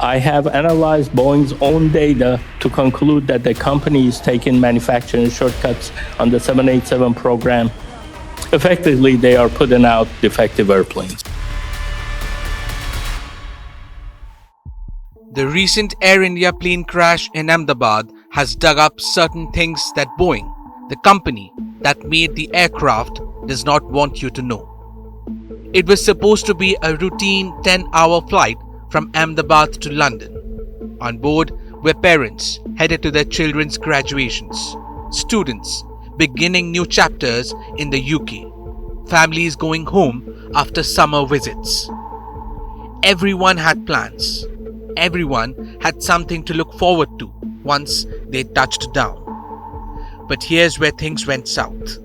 I have analyzed Boeing's own data to conclude that the company is taking manufacturing shortcuts on the 787 program. Effectively, they are putting out defective airplanes. The recent Air India plane crash in Ahmedabad has dug up certain things that Boeing, the company that made the aircraft, does not want you to know. It was supposed to be a routine 10-hour flight from Ahmedabad to London. On board were parents headed to their children's graduations, students beginning new chapters in the UK, families going home after summer visits. Everyone had plans. Everyone had something to look forward to once they touched down. But here's where things went south.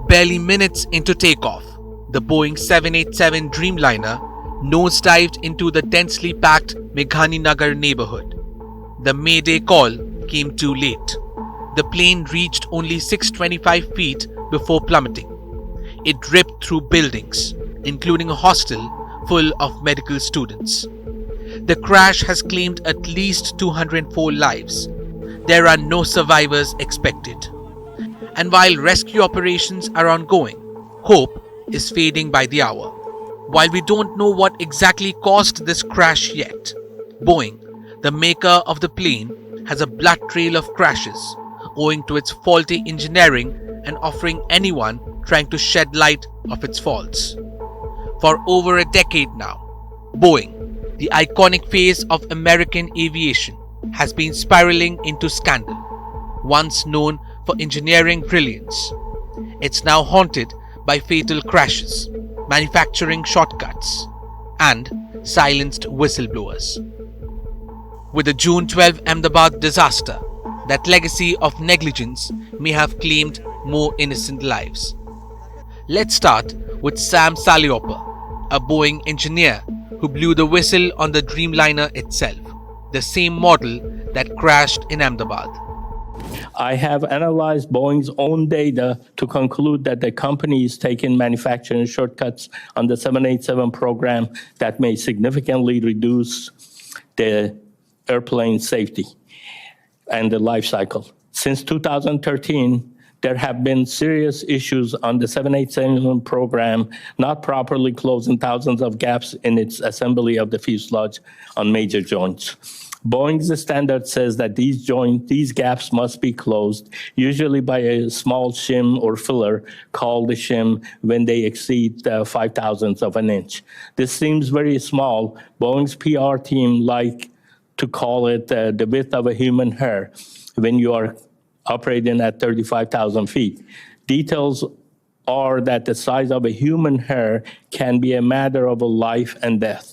Barely minutes into takeoff, the Boeing 787 Dreamliner nosedived into the densely packed Meghaninagar neighborhood. The Mayday call came too late. The plane reached only 625 feet before plummeting. It ripped through buildings, including a hostel full of medical students. The crash has claimed at least 204 lives. There are no survivors expected. And while rescue operations are ongoing, hope is fading by the hour. While we don't know what exactly caused this crash yet, Boeing, the maker of the plane, has a blood trail of crashes owing to its faulty engineering and offering anyone trying to shed light of its faults. For over a decade now, Boeing, the iconic face of American aviation, has been spiraling into scandal. Once known for engineering brilliance, it's now haunted by fatal crashes, manufacturing shortcuts, and silenced whistleblowers. With the June 12 Ahmedabad disaster, that legacy of negligence may have claimed more innocent lives. Let's start with Sam Salehpour, a Boeing engineer who blew the whistle on the Dreamliner itself, the same model that crashed in Ahmedabad. I have analyzed Boeing's own data to conclude that the company is taking manufacturing shortcuts on the 787 program that may significantly reduce the airplane safety and the life cycle. Since 2013, there have been serious issues on the 787 program, not properly closing thousands of gaps in its assembly of the fuselage on major joints. Boeing's standard says that these gaps must be closed, usually by a small shim or filler called a shim when they exceed 5/1000ths of an inch. This seems very small. Boeing's PR team like to call it the width of a human hair when you are operating at 35,000 feet. Details are that the size of a human hair can be a matter of a life and death.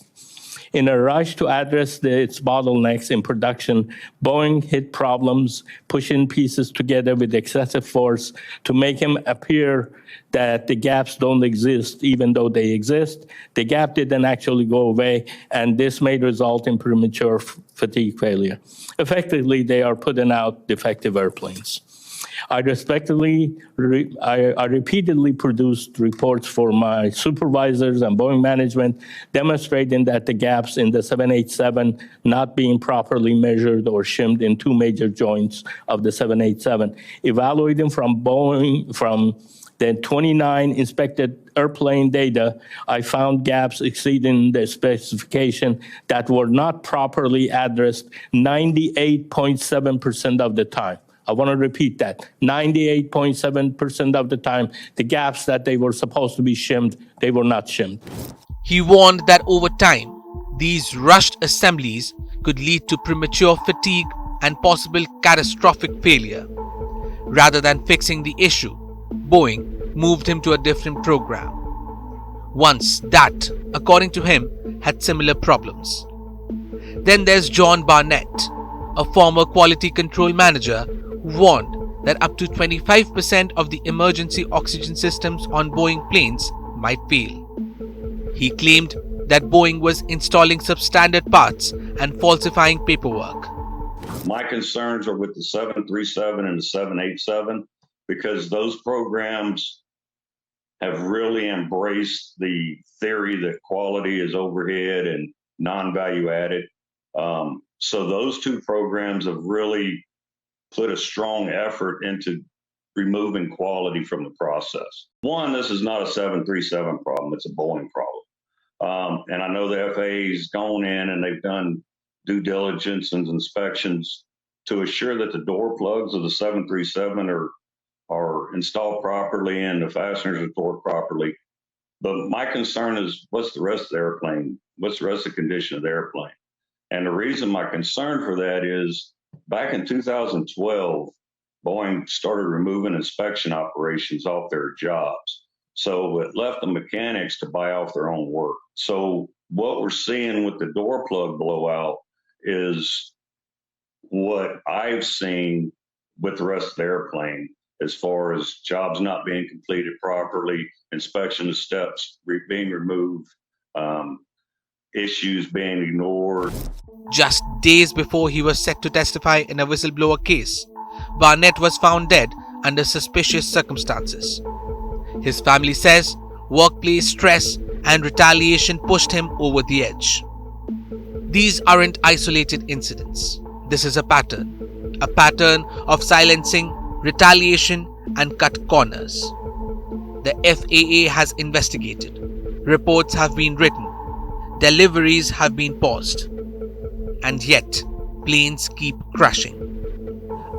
In a rush to address its bottlenecks in production, Boeing hit problems pushing pieces together with excessive force to make them appear that the gaps don't exist, even though they exist. The gap didn't actually go away, and this may result in premature fatigue failure. Effectively, they are putting out defective airplanes. I repeatedly produced reports for my supervisors and Boeing management demonstrating that the gaps in the 787 not being properly measured or shimmed in two major joints of the 787. Evaluating from the 29 inspected airplane data, I found gaps exceeding the specification that were not properly addressed 98.7% of the time. I want to repeat that. 98.7% of the time, the gaps that they were supposed to be shimmed, they were not shimmed. He warned that over time, these rushed assemblies could lead to premature fatigue and possible catastrophic failure. Rather than fixing the issue, Boeing moved him to a different program. Once that, according to him, had similar problems. Then there's John Barnett, a former quality control manager, warned that up to 25% of the emergency oxygen systems on Boeing planes might fail. He claimed that Boeing was installing substandard parts and falsifying paperwork. My concerns are with the 737 and the 787 because those programs have really embraced the theory that quality is overhead and non-value added. So those two programs have really put a strong effort into removing quality from the process. One, this is not a 737 problem, it's a Boeing problem. And I know the FAA's gone in and they've done due diligence and inspections to assure that the door plugs of the 737 are installed properly and the fasteners are torqued properly. But my concern is, what's the rest of the airplane? What's the rest of the condition of the airplane? And the reason my concern for that is back in 2012, Boeing started removing inspection operations off their jobs. So it left the mechanics to buy off their own work. So what we're seeing with the door plug blowout is what I've seen with the rest of the airplane, as far as jobs not being completed properly, inspection steps being removed, issues being ignored. Just days before he was set to testify in a whistleblower case, Barnett was found dead under suspicious circumstances. His family says workplace stress and retaliation pushed him over the edge. These aren't isolated incidents. This is a pattern of silencing, retaliation, and cut corners. The FAA has investigated. Reports have been written. Deliveries have been paused. And yet, planes keep crashing.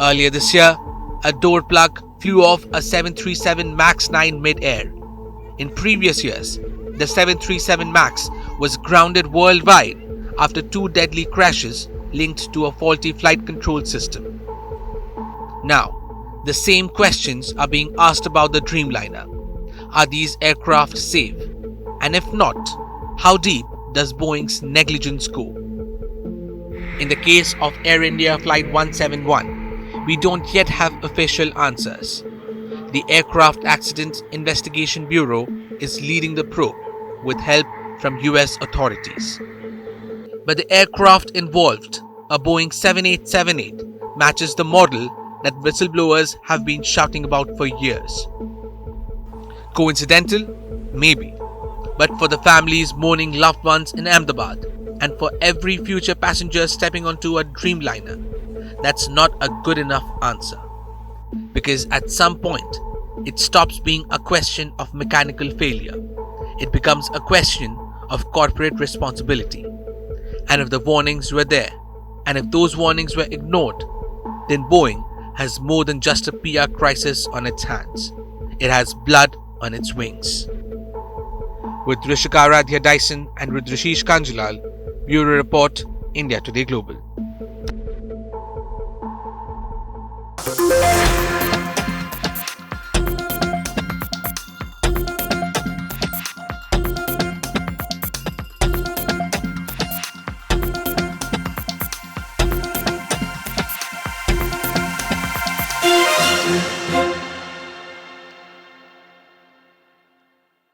Earlier this year, a door plug flew off a 737 MAX 9 mid-air. In previous years, the 737 MAX was grounded worldwide after 2 deadly crashes linked to a faulty flight control system. Now, the same questions are being asked about the Dreamliner. Are these aircraft safe? And if not, how deep does Boeing's negligence go? In the case of Air India Flight 171, we don't yet have official answers. The Aircraft Accident Investigation Bureau is leading the probe with help from US authorities. But the aircraft involved, a Boeing 7878, matches the model that whistleblowers have been shouting about for years. Coincidental? Maybe. But for the families mourning loved ones in Ahmedabad, and for every future passenger stepping onto a Dreamliner, that's not a good enough answer. Because at some point, it stops being a question of mechanical failure. It becomes a question of corporate responsibility. And if the warnings were there, and if those warnings were ignored, then Boeing has more than just a PR crisis on its hands. It has blood on its wings. With Rishika Aradhya Dyson and Rudrashish Kanjulal, Bureau Report, India Today Global.